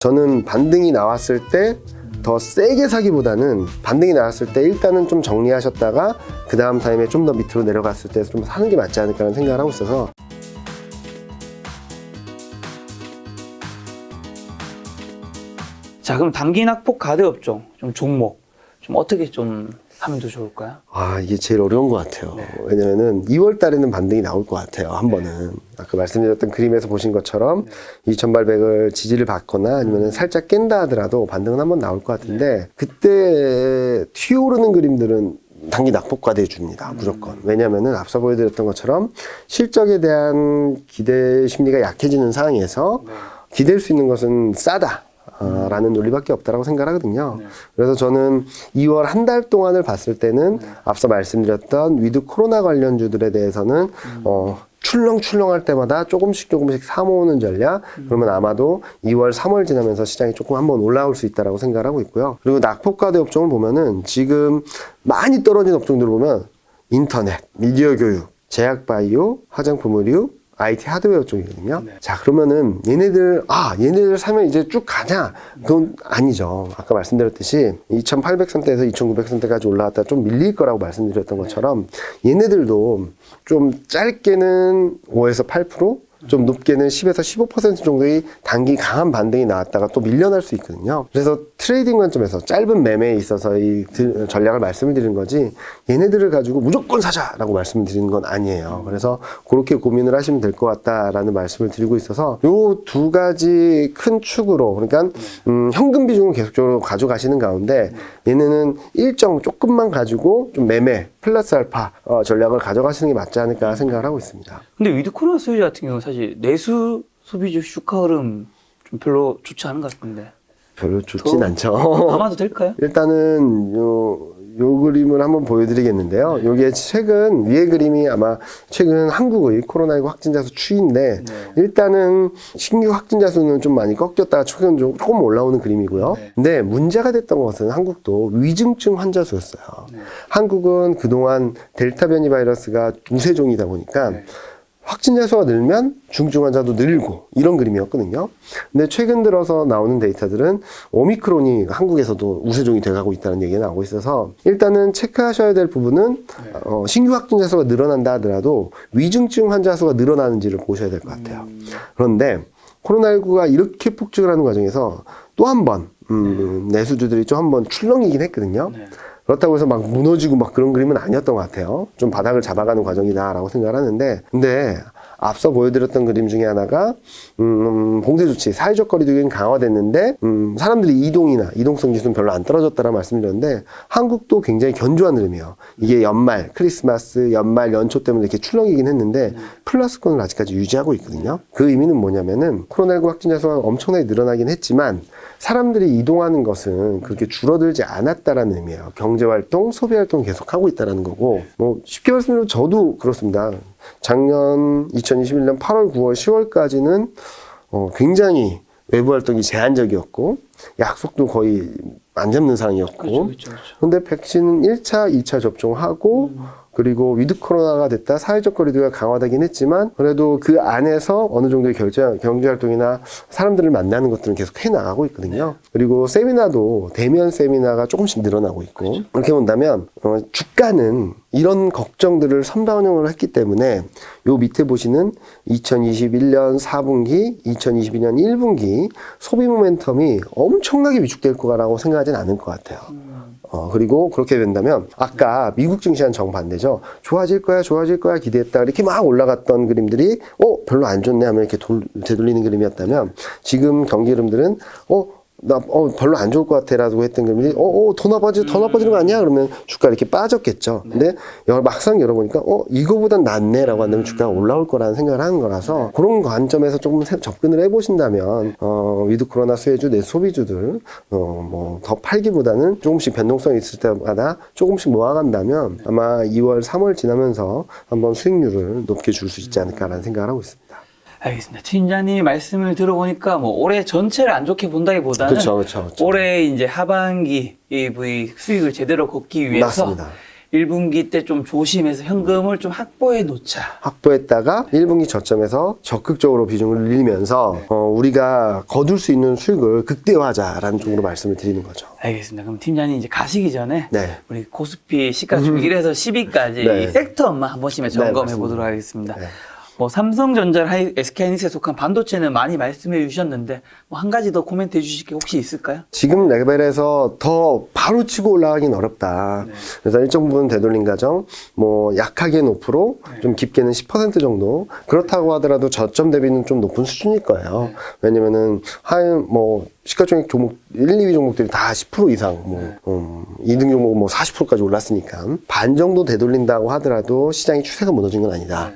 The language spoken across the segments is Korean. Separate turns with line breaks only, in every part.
저는 반등이 나왔을 때 더 세게 사기보다는 반등이 나왔을 때 일단은 좀 정리하셨다가 그 다음 타임에 좀 더 밑으로 내려갔을 때 좀 사는 게 맞지 않을까라는 생각을 하고 있어서.
자, 그럼 단기 낙폭 가대업종 좀 종목 좀 어떻게 좀 하면 더 좋을까요?
이게 제일 어려운 것 같아요.
네.
왜냐면은 2월 달에는 반등이 나올 것 같아요. 한 번은. 아까 말씀드렸던 그림에서 보신 것처럼 2800을 지지를 받거나 아니면 살짝 깬다 하더라도 반등은 한 번 나올 것 같은데, 그때 튀어오르는 그림들은 단기 낙폭과대 줍니다. 무조건. 왜냐면은 앞서 보여드렸던 것처럼 실적에 대한 기대 심리가 약해지는 상황에서 기댈 수 있는 것은 싸다 라는 논리밖에 없다라고 생각하거든요. 그래서 저는 2월 한 달 동안을 봤을 때는 앞서 말씀드렸던 위드 코로나 관련주들에 대해서는 출렁출렁할 때마다 조금씩 사 모으는 전략. 그러면 아마도 2월, 3월 지나면서 시장이 조금 한번 올라올 수 있다라고 생각을 하고 있고요. 그리고 낙폭과대 업종을 보면은 지금 많이 떨어진 업종들을 보면 인터넷, 미디어 교육, 제약바이오, 화장품 의류, IT 하드웨어 쪽이거든요. 자, 그러면은 얘네들 사면 이제 쭉 가냐? 그건 아니죠. 아까 말씀드렸듯이 2800선대에서 2900선대까지 올라갔다 좀 밀릴 거라고 말씀드렸던 것처럼 얘네들도 좀 짧게는 5에서 8%, 좀 높게는 10에서 15% 정도의 단기 강한 반등이 나왔다가 또 밀려날 수 있거든요. 그래서 트레이딩 관점에서 짧은 매매에 있어서 이 전략을 말씀을 드리는 거지, 얘네들을 가지고 무조건 사자라고 말씀을 드리는 건 아니에요. 그래서 그렇게 고민을 하시면 될 것 같다라는 말씀을 드리고 있어서, 요 두 가지 큰 축으로, 그러니까 현금 비중을 계속적으로 가져가시는 가운데 얘네는 일정 조금만 가지고 좀 매매 플러스 알파 전략을 가져가시는 게 맞지 않을까 생각을 하고 있습니다.
근데 위드 코로나 수요자 같은 경우는 사실 내수 소비주 주가 흐름 좀 별로 좋지 않은 것 같은데.
별로 좋진 않죠.
담아도 될까요?
일단은 요 그림을 한번 보여드리겠는데요. 요게 최근 위에 그림이 아마 최근 한국의 코로나19 확진자 수 추이인데, 일단은 신규 확진자 수는 좀 많이 꺾였다가 최근 조금 올라오는 그림이고요. 근데 문제가 됐던 것은 한국도 위중증 환자 수였어요. 한국은 그동안 델타 변이 바이러스가 우세종이다 보니까 확진자 수가 늘면 중증 환자도 늘고 이런 그림이었거든요. 근데 최근 들어서 나오는 데이터들은 오미크론이 한국에서도 우세종이 돼가고 있다는 얘기가 나오고 있어서, 일단은 체크하셔야 될 부분은 신규 확진자 수가 늘어난다 하더라도 위중증 환자 수가 늘어나는지를 보셔야 될 것 같아요. 그런데 코로나19가 이렇게 폭증을 하는 과정에서 또 한 번 내수주들이 좀 한번 출렁이긴 했거든요. 그렇다고 해서 막 무너지고 막 그런 그림은 아니었던 것 같아요. 좀 바닥을 잡아가는 과정이다라고 생각을 하는데, 근데 앞서 보여드렸던 그림 중에 하나가 봉쇄 조치, 사회적 거리두기는 강화됐는데 사람들이 이동성 지수는 별로 안 떨어졌다라고 말씀드렸는데, 한국도 굉장히 견조한 흐름이에요. 이게 연말, 크리스마스, 연말, 연초 때문에 이렇게 출렁이긴 했는데 플러스권을 아직까지 유지하고 있거든요. 그 의미는 뭐냐면은 코로나19 확진자 수가 엄청나게 늘어나긴 했지만 사람들이 이동하는 것은 그렇게 줄어들지 않았다라는 의미예요. 경제활동, 소비활동 계속하고 있다는 거고, 쉽게 말씀드리면 저도 그렇습니다. 작년 2021년 8월, 9월, 10월까지는 굉장히 외부 활동이 제한적이었고 약속도 거의 안 잡는 상황이었고,
그렇죠.
근데 백신은 1차, 2차 접종하고 그리고 위드 코로나가 됐다, 사회적 거리두기가 강화되긴 했지만 그래도 그 안에서 어느 정도의 경제활동이나 사람들을 만나는 것들은 계속 해나가고 있거든요. 그리고 세미나도 대면 세미나가 조금씩 늘어나고 있고, 그렇게 본다면 주가는 이런 걱정들을 선반영을 했기 때문에 요 밑에 보시는 2021년 4분기, 2022년 1분기 소비 모멘텀이 엄청나게 위축될 거라고 생각하진 않을 것 같아요. 그리고 그렇게 된다면 아까 미국 증시와는 정반대죠. 좋아질 거야 기대했다 이렇게 막 올라갔던 그림들이 별로 안 좋네 하면 이렇게 되돌리는 그림이었다면, 지금 경기 흐름들은 나 별로 안 좋을 것 같아라고 했던 그림이 더 나빠지는 거 아니야? 그러면 주가 이렇게 빠졌겠죠. 근데 막상 열어보니까 이거보단 낫네라고 한다면 주가가 올라올 거라는 생각을 하는 거라서, 그런 관점에서 조금 접근을 해보신다면 위드 코로나 수혜주, 내 소비주들 더 팔기보다는 조금씩 변동성이 있을 때마다 조금씩 모아간다면 아마 2월, 3월 지나면서 한번 수익률을 높게 줄 수 있지 않을까라는 생각을 하고 있습니다.
알겠습니다. 팀장님 말씀을 들어보니까 올해 전체를 안 좋게 본다기보다는
그렇죠.
올해 이제 하반기 EV 수익을 제대로 걷기 위해서
맞습니다.
1분기 때 좀 조심해서 현금을 좀 확보해 놓자.
확보했다가 1분기 저점에서 적극적으로 비중을 늘리면서 우리가 거둘 수 있는 수익을 극대화하자라는 쪽으로 말씀을 드리는 거죠.
알겠습니다. 그럼 팀장님 이제 가시기 전에
네.
우리 코스피 시가총 1에서 10위까지
네.
이 섹터만 한 번씩만 점검해
맞습니다.
보도록 하겠습니다.
네.
뭐 삼성전자, SK하이닉스에 속한 반도체는 많이 말씀해 주셨는데 뭐 한 가지 더 코멘트 해 주실 게 혹시 있을까요?
지금 레벨에서 더 바로 치고 올라가긴 어렵다.
네.
그래서 일정 부분 되돌림 과정, 뭐 약하게는 5%, 좀 깊게는 10% 정도. 그렇다고 하더라도 저점 대비는 좀 높은 수준일 거예요. 왜냐면은 뭐 시가총액 종목 1, 2위 종목들이 다 10% 이상, 2등 종목은 뭐 40%까지 올랐으니까 반 정도 되돌린다고 하더라도 시장이 추세가 무너진 건 아니다.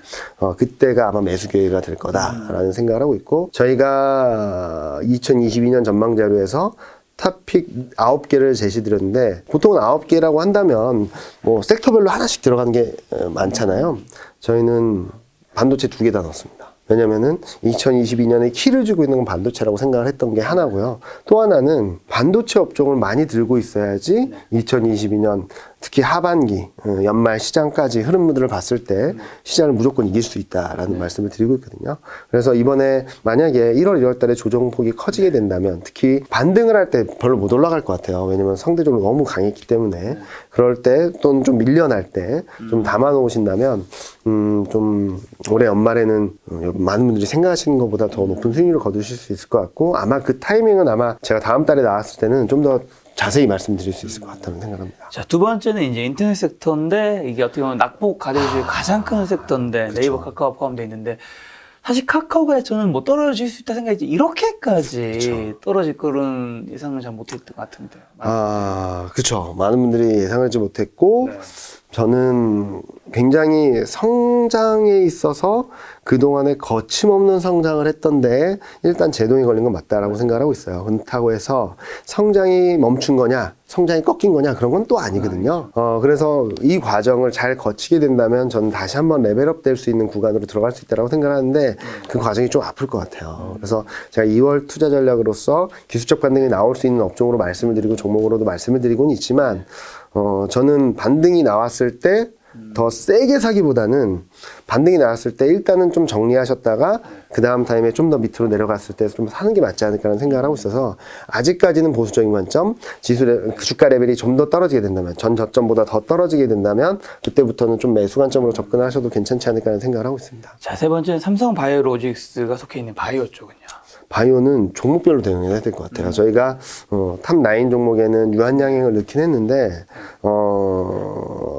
그때가 아마 매수 기회가 될 거다라는 생각을 하고 있고, 저희가 2022년 전망 자료에서 탑픽 9개를 제시드렸는데, 보통은 9개라고 한다면 뭐 섹터별로 하나씩 들어가는 게 많잖아요. 저희는 반도체 2개 다 넣었습니다. 왜냐면은 2022년에 키를 주고 있는 건 반도체라고 생각을 했던 게 하나고요. 또 하나는 반도체 업종을 많이 들고 있어야지 2022년 특히 하반기 연말 시장까지 흐름들을 봤을 때 시장을 무조건 이길 수 있다라는 말씀을 드리고 있거든요. 그래서 이번에 만약에 1월, 2월 달에 조정폭이 커지게 된다면 특히 반등을 할 때 별로 못 올라갈 것 같아요. 왜냐면 상대적으로 너무 강했기 때문에 그럴 때 또는 좀 밀려날 때 좀 담아 놓으신다면 좀 올해 연말에는 많은 분들이 생각하시는 것보다 더 높은 수익률을 거두실 수 있을 것 같고, 아마 그 타이밍은 아마 제가 다음 달에 나왔을 때는 좀 더 자세히 말씀드릴 수 있을 것 같다는 생각합니다.
자, 두 번째는 이제 인터넷 섹터인데 이게 어떻게 보면 낙폭 가대주 중에 가장 큰 섹터인데 네이버, 카카오 포함되어 있는데, 사실 카카오가 저는 뭐 떨어질 수 있다 생각했지 이렇게까지 떨어질 거는 예상을 잘 못했던 것 같은데요.
그렇죠. 많은 분들이 예상하지 못했고,
네.
저는 굉장히 성장에 있어서 그동안에 거침없는 성장을 했던데 일단 제동이 걸린 건 맞다라고 생각을 하고 있어요. 그렇다고 해서 성장이 멈춘 거냐, 성장이 꺾인 거냐, 그런 건 또 아니거든요. 그래서 이 과정을 잘 거치게 된다면 저는 다시 한번 레벨업 될 수 있는 구간으로 들어갈 수 있다고 생각을 하는데, 그 과정이 좀 아플 것 같아요. 그래서 제가 2월 투자 전략으로서 기술적 반등이 나올 수 있는 업종으로 말씀을 드리고 종목으로도 말씀을 드리고는 있지만, 저는 반등이 나왔을 때 더 세게 사기보다는 반등이 나왔을 때 일단은 좀 정리하셨다가 그 다음 타임에 좀 더 밑으로 내려갔을 때 좀 사는 게 맞지 않을까라는 생각을 하고 있어서, 아직까지는 보수적인 관점, 주가 레벨이 좀 더 떨어지게 된다면, 전 저점보다 더 떨어지게 된다면 그때부터는 좀 매수 관점으로 접근하셔도 괜찮지 않을까라는 생각을 하고 있습니다.
자, 세 번째는 삼성 바이오로직스가 속해 있는 바이오 쪽은요.
바이오는 종목별로 대응해야 될 것 같아요. 저희가 탑9 종목에는 유한양행을 넣긴 했는데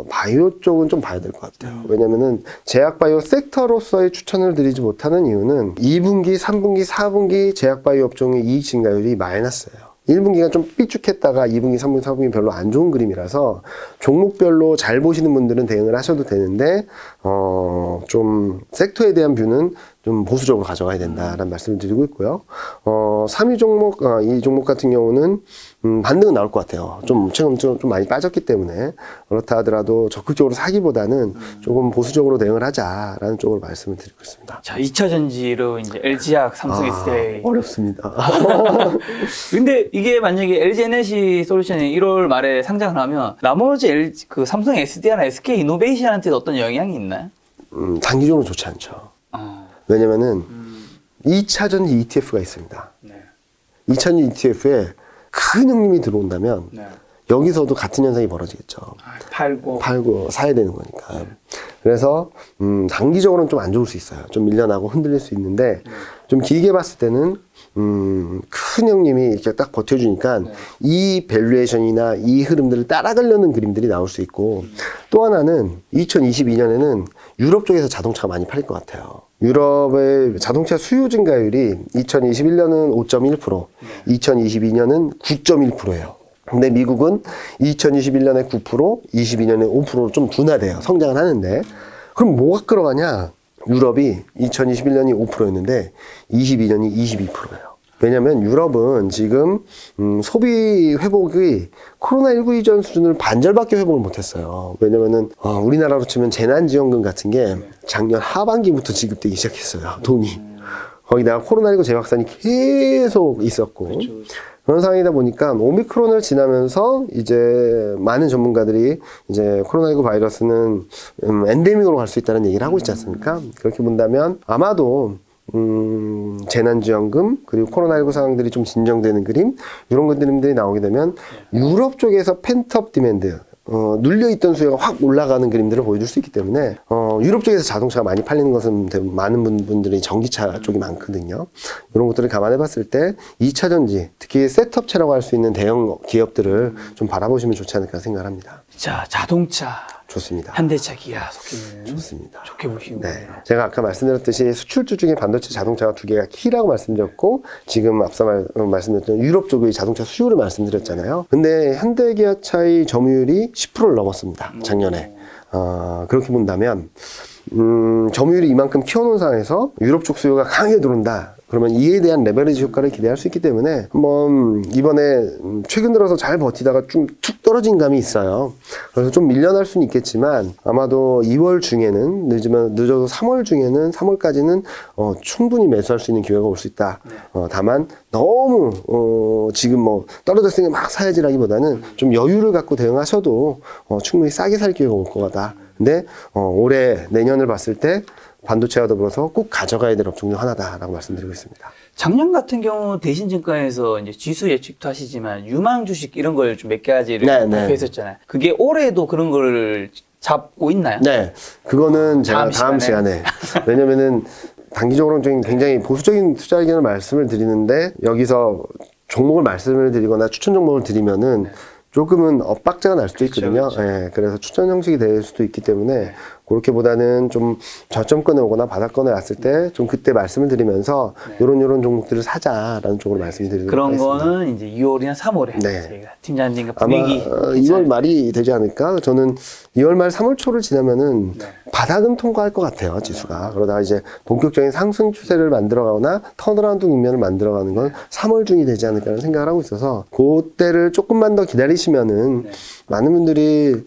바이오 쪽은 좀 봐야 될 것 같아요. 왜냐면은 제약바이오 섹터로서의 추천을 드리지 못하는 이유는 2분기, 3분기, 4분기 제약바이오 업종의 이익 증가율이 마이너스예요. 1분기가 좀 삐쭉했다가 2분기, 3분기, 4분기 별로 안 좋은 그림이라서 종목별로 잘 보시는 분들은 대응을 하셔도 되는데, 좀 섹터에 대한 뷰는 좀 보수적으로 가져가야 된다라는 말씀을 드리고 있고요. 3위 종목, 이 종목 같은 경우는 반등은 나올 것 같아요. 최근 좀 많이 빠졌기 때문에. 그렇다 하더라도 적극적으로 사기보다는 조금 보수적으로 대응을 하자라는 쪽으로 말씀을 드리고 있습니다.
자, 2차 전지로 이제 LG학, 삼성 SDI.
어렵습니다.
근데 이게 만약에 LG 에너지 솔루션이 1월 말에 상장을 하면 나머지 그 삼성 SDI나 SK 이노베이션한테도 어떤 영향이 있나요?
단기적으로 좋지 않죠. 왜냐면은 2차 전지 ETF가 있습니다.
네.
2차 전지 ETF에 큰 형님이 들어온다면
네.
여기서도 같은 현상이 벌어지겠죠. 팔고 사야 되는 거니까. 그래서 단기적으로는 좀 안 좋을 수 있어요. 좀 밀려나고 흔들릴 수 있는데, 좀 길게 봤을 때는 큰 형님이 이렇게 딱 버텨주니까 이 밸류에이션이나 이 흐름들을 따라가려는 그림들이 나올 수 있고, 또 하나는 2022년에는 유럽 쪽에서 자동차가 많이 팔릴 것 같아요. 유럽의 자동차 수요 증가율이 2021년은 5.1%, 2022년은 9.1%예요. 근데 미국은 2021년에 9%, 22년에 5%로 좀 둔화돼요. 성장을 하는데. 그럼 뭐가 끌어가냐? 유럽이 2021년이 5%였는데 22년이 22%예요. 왜냐면 유럽은 지금 소비 회복이 코로나19 이전 수준을 반절밖에 회복을 못했어요. 왜냐면은 우리나라로 치면 재난지원금 같은 게 작년 하반기부터 지급되기 시작했어요. 돈이. 거기다가 코로나19 재확산이 계속 있었고
그렇죠.
그런 상황이다 보니까 오미크론을 지나면서 이제 많은 전문가들이 이제 코로나19 바이러스는 엔데믹으로 갈 수 있다는 얘기를 하고 있지 않습니까? 그렇게 본다면 아마도 재난지원금 그리고 코로나19 상황들이 좀 진정되는 그림 이런 그림들이 나오게 되면 유럽 쪽에서 펜트업 디맨드 눌려있던 수요가 확 올라가는 그림들을 보여줄 수 있기 때문에 유럽 쪽에서 자동차가 많이 팔리는 것은 많은 분들이 전기차 쪽이 많거든요. 이런 것들을 감안해 봤을 때 2차 전지 특히 셋업체라고 할 수 있는 대형 기업들을 좀 바라보시면 좋지 않을까 생각합니다.
자, 자동차
좋습니다.
현대차, 기아 속히는
좋습니다.
좋게 보시고.
네. 제가 아까 말씀드렸듯이 수출주 중에 반도체 자동차가 두 개가 키라고 말씀드렸고, 지금 앞서 말씀드렸던 유럽 쪽의 자동차 수요를 말씀드렸잖아요. 근데 현대기아차의 점유율이 10%를 넘었습니다. 작년에. 그렇게 본다면, 점유율이 이만큼 키워놓은 상황에서 유럽 쪽 수요가 강하게 들어온다. 그러면 이에 대한 레버리지 효과를 기대할 수 있기 때문에 한번 이번에 최근 들어서 잘 버티다가 좀 툭 떨어진 감이 있어요. 그래서 좀 밀려날 수는 있겠지만 아마도 2월 중에는 늦어도 3월 중에는 3월까지는 충분히 매수할 수 있는 기회가 올 수 있다. 다만 너무 지금 뭐 떨어졌으니 막 사야지라기보다는 좀 여유를 갖고 대응하셔도 충분히 싸게 살 기회가 올 거다. 근데 올해 내년을 봤을 때 반도체와 더불어서 꼭 가져가야 될 업종 중 하나다라고 말씀드리고 있습니다.
작년 같은 경우 대신증권에서 이제 지수 예측도 하시지만 유망 주식 이런 걸 좀 몇 가지를
네, 네.
발표했었잖아요. 그게 올해도 그런 걸 잡고 있나요?
네, 그거는 제가 다음
시간에.
시간에 왜냐면은 단기적으로는 좀 굉장히 보수적인 투자 의견을 말씀을 드리는데 여기서 종목을 말씀을 드리거나 추천 종목을 드리면은 조금은 엇박자가 날 수도 있거든요.
그렇죠.
네, 그래서 추천 형식이 될 수도 있기 때문에 그렇게보다는 좀 저점권에 오거나 바닥권에 왔을 때 좀 그때 말씀을 드리면서 요런 종목들을 사자라는 쪽으로 말씀드리도록
그런
하겠습니다.
거는 이제 2월이나 3월에
네.
저희가 팀장님과
아마
분위기
2월 말이 되지 않을까? 저는 2월 말 3월 초를 지나면은 바닥은 통과할 것 같아요, 지수가. 그러다가 이제 본격적인 상승 추세를 만들어가거나 턴어라운드 국면을 만들어가는 건 3월 중이 되지 않을까라는 생각을 하고 있어서 그때를 조금만 더 기다리시면은 많은 분들이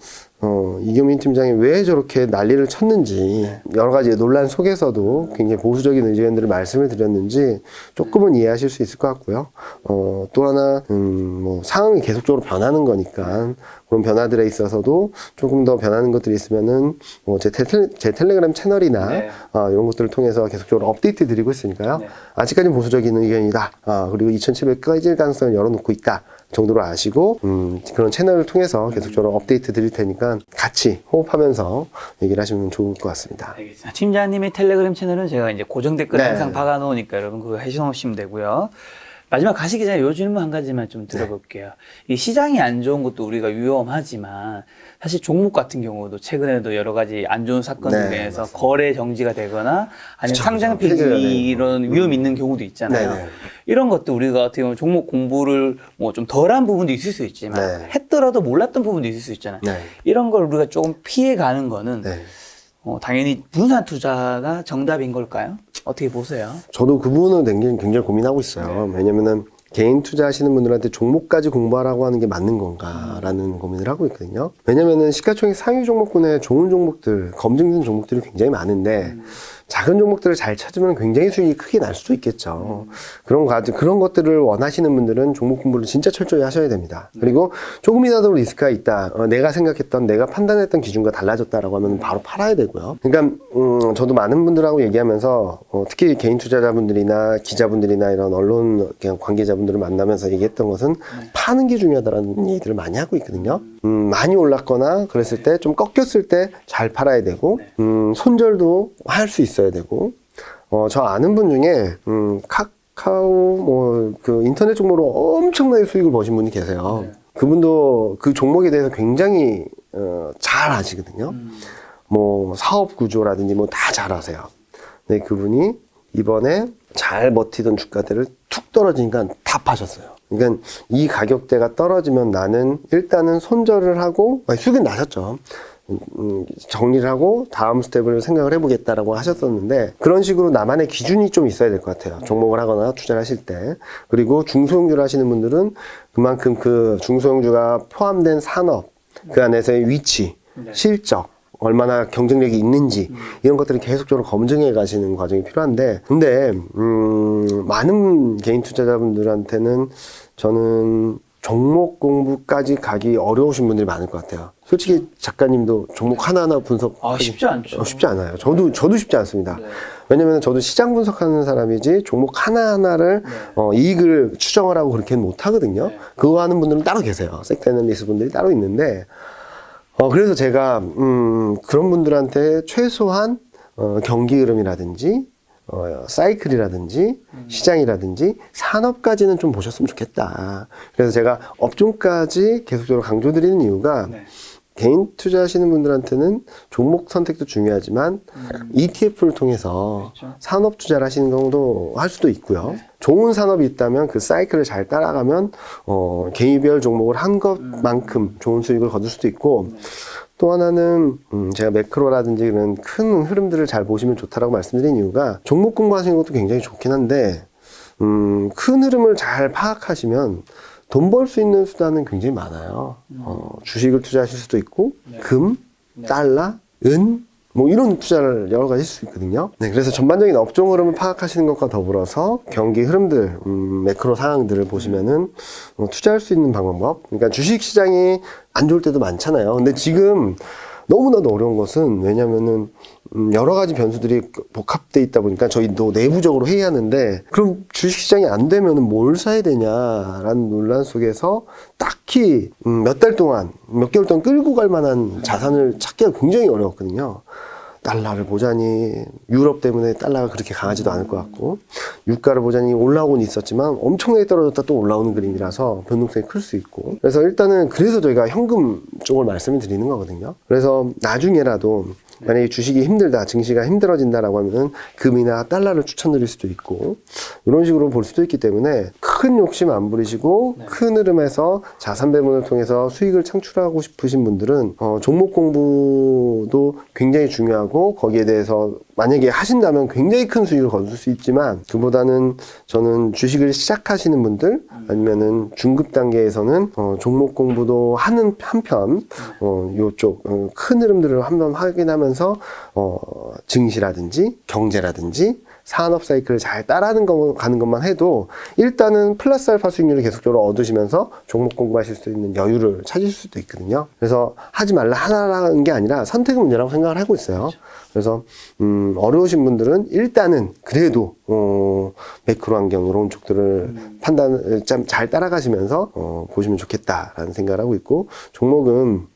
이경민 팀장이 왜 저렇게 난리를 쳤는지 여러 가지 논란 속에서도 굉장히 보수적인 의견들을 말씀을 드렸는지 조금은 이해하실 수 있을 것 같고요. 또 하나 뭐 상황이 계속적으로 변하는 거니까 그런 변화들에 있어서도 조금 더 변하는 것들이 있으면은 뭐 제 텔레그램 채널이나
네.
이런 것들을 통해서 계속적으로 업데이트 드리고 있으니까요.
네.
아직까지는 보수적인 의견이다. 그리고 2700 깨질 가능성을 열어놓고 있다. 정도로 아시고 그런 채널을 통해서 계속적으로 업데이트 드릴 테니까 같이 호흡하면서 얘기를 하시면 좋을 것 같습니다.
알겠습니다. 팀장님의 텔레그램 채널은 제가 이제 고정 댓글에
네.
항상 박아놓으니까 여러분 그거 해주시면 되고요. 마지막 가시기 전에 요 질문 한 가지만 좀 들어볼게요. 이 시장이 안 좋은 것도 우리가 위험하지만 사실 종목 같은 경우도 최근에도 여러 가지 안 좋은 사건들에
네,
의해서
맞습니다.
거래 정지가 되거나 아니면
그쵸,
상장
그쵸. 폐지가
폐지 이런 위험이 있는 경우도 있잖아요.
네, 네.
이런 것도 우리가 어떻게 보면 종목 공부를 뭐 좀 덜한 부분도 있을 수 있지만
네.
했더라도 몰랐던 부분도 있을 수 있잖아요.
네.
이런 걸 우리가 조금 피해 가는 거는
네.
당연히 분산 투자가 정답인 걸까요? 어떻게 보세요?
저도 그 부분은 굉장히 고민하고 있어요. 왜냐면은 개인 투자하시는 분들한테 종목까지 공부하라고 하는 게 맞는 건가라는 고민을 하고 있거든요. 왜냐면은 시가총액 상위 종목군에 좋은 종목들, 검증된 종목들이 굉장히 많은데 작은 종목들을 잘 찾으면 굉장히 수익이 크게 날 수도 있겠죠. 그런 것들을 원하시는 분들은 종목 공부를 진짜 철저히 하셔야 됩니다. 그리고 조금이라도 리스크가 있다. 내가 생각했던, 내가 판단했던 기준과 달라졌다라고 하면 바로 팔아야 되고요. 그러니까 저도 많은 분들하고 얘기하면서 특히 개인 투자자분들이나 기자분들이나 이런 언론 관계자분들을 만나면서 얘기했던 것은 파는 게 중요하다라는 얘기들을 많이 하고 있거든요. 많이 올랐거나 그랬을 때 좀 꺾였을 때 잘 팔아야 되고 손절도 할 수 있어야 되고 저 아는 분 중에 카카오 그 인터넷 종목으로 엄청나게 수익을 버신 분이 계세요. 그분도 그 종목에 대해서 굉장히 잘 아시거든요. 뭐 사업 구조라든지 뭐 다 잘 아세요. 근데 그분이 이번에 잘 버티던 주가들을 툭 떨어지니까 다 파셨어요. 그러니까 이 가격대가 떨어지면 나는 일단은 손절을 하고 수익은 나셨죠. 정리를 하고 다음 스텝을 생각을 해보겠다라고 하셨었는데 그런 식으로 나만의 기준이 좀 있어야 될 것 같아요. 종목을 하거나 투자를 하실 때. 그리고 중소형주를 하시는 분들은 그만큼 그 중소형주가 포함된 산업, 그 안에서의 위치, 실적, 얼마나 경쟁력이 있는지 이런 것들을 계속적으로 검증해 가시는 과정이 필요한데, 근데 많은 개인 투자자분들한테는 저는 종목 공부까지 가기 어려우신 분들이 많을 것 같아요. 솔직히 작가님도 종목 하나하나 분석
쉽지 않죠.
쉽지 않아요. 저도 쉽지 않습니다.
네.
왜냐면 저도 시장 분석하는 사람이지 종목 하나하나를 이익을 추정을 하고 그렇게는 못 하거든요.
네.
그거 하는 분들은 따로 계세요. 섹터 애널리스트 분들이 따로 있는데, 그래서 제가 그런 분들한테 최소한 경기 흐름이라든지 사이클이라든지 시장이라든지 산업까지는 좀 보셨으면 좋겠다. 그래서 제가 업종까지 계속적으로 강조드리는 이유가,
네.
개인 투자하시는 분들한테는 종목 선택도 중요하지만 ETF를 통해서
그렇죠.
산업 투자를 하시는 경우도 할 수도 있고요.
네.
좋은 산업이 있다면 그 사이클을 잘 따라가면 개인별 종목을 한 것만큼 좋은 수익을 거둘 수도 있고, 또 하나는 제가 매크로라든지 그런 큰 흐름들을 잘 보시면 좋다라고 말씀드린 이유가, 종목 공부하시는 것도 굉장히 좋긴 한데 큰 흐름을 잘 파악하시면 돈 벌 수 있는 수단은 굉장히 많아요. 주식을 투자하실 수도 있고,
네.
금,
네.
달러, 은, 뭐 이런 투자를 여러 가지 할 수 있거든요. 네, 그래서 전반적인 업종 흐름을 파악하시는 것과 더불어서 경기 흐름들, 매크로 상황들을 보시면은 투자할 수 있는 방법. 그러니까 주식 시장이 안 좋을 때도 많잖아요. 근데 지금 너무나도 어려운 것은, 왜냐면은 여러 가지 변수들이 복합돼 있다 보니까 저희도 내부적으로 회의하는데, 그럼 주식시장이 안 되면 뭘 사야 되냐라는 논란 속에서 딱히 몇 달 동안, 몇 개월 동안 끌고 갈 만한 자산을 찾기가 굉장히 어려웠거든요. 달러를 보자니 유럽 때문에 달러가 그렇게 강하지도 않을 것 같고, 유가를 보자니 올라오곤 있었지만 엄청나게 떨어졌다 또 올라오는 그림이라서 변동성이 클 수 있고, 그래서 일단은 그래서 저희가 현금 쪽을 말씀을 드리는 거거든요. 그래서 나중에라도 만약에 주식이 힘들다, 증시가 힘들어진다라고 하면은 금이나 달러를 추천드릴 수도 있고, 이런 식으로 볼 수도 있기 때문에 큰 욕심 안 부리시고 큰 흐름에서 자산 배분을 통해서 수익을 창출하고 싶으신 분들은 종목 공부도 굉장히 중요하고, 거기에 대해서 만약에 하신다면 굉장히 큰 수익을 거둘 수 있지만, 그보다는 저는 주식을 시작하시는 분들 아니면은 중급 단계에서는 종목 공부도 하는 한편 요쪽 큰 흐름들을 한번 확인하면서 증시라든지 경제라든지 산업 사이클을 잘 따라가는 것만 해도 일단은 플러스 알파 수익률을 계속적으로 얻으시면서 종목 공부하실 수 있는 여유를 찾으실 수도 있거든요. 그래서 하지 말라 하라는 게 아니라 선택의 문제라고 생각을 하고 있어요. 그래서 어려우신 분들은 일단은 그래도 매크로 환경 이런 쪽들을 판단을 잘 따라가시면서 보시면 좋겠다라는 생각을 하고 있고, 종목은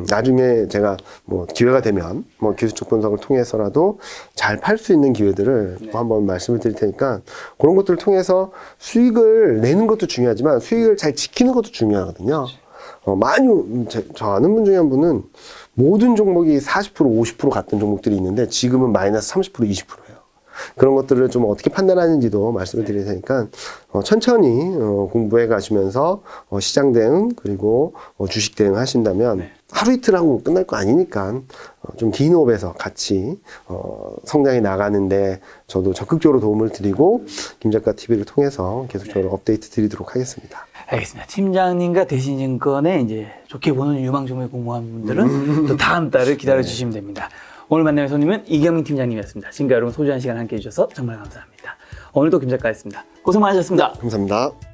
나중에 제가 뭐 기회가 되면 뭐 기술적 분석을 통해서라도 잘 팔 수 있는 기회들을 한번 말씀을 드릴 테니까, 그런 것들을 통해서 수익을 내는 것도 중요하지만 수익을 잘 지키는 것도 중요하거든요. 많이 저 아는 분 중에 한 분은 모든 종목이 40% 50% 갔던 종목들이 있는데 지금은 마이너스 30% 20%예요. 그런 것들을 좀 어떻게 판단하는지도 말씀을 드릴 테니까 천천히 공부해 가시면서 시장 대응 그리고 주식 대응 하신다면 하루 이틀 하고 끝날 거 아니니까 좀 긴 호흡에서 같이 성장해 나가는데 저도 적극적으로 도움을 드리고 김작가 TV를 통해서 계속적으로 업데이트 드리도록 하겠습니다.
알겠습니다. 팀장님과 대신증권에 이제 좋게 보는 유망 종목에 공부한 분들은 또 다음 달을 기다려 주시면 됩니다. 오늘 만남의 손님은 이경민 팀장님이었습니다. 지금까지 여러분 소중한 시간 함께 해주셔서 정말 감사합니다. 오늘도 김 작가였습니다. 고생 많으셨습니다.
감사합니다.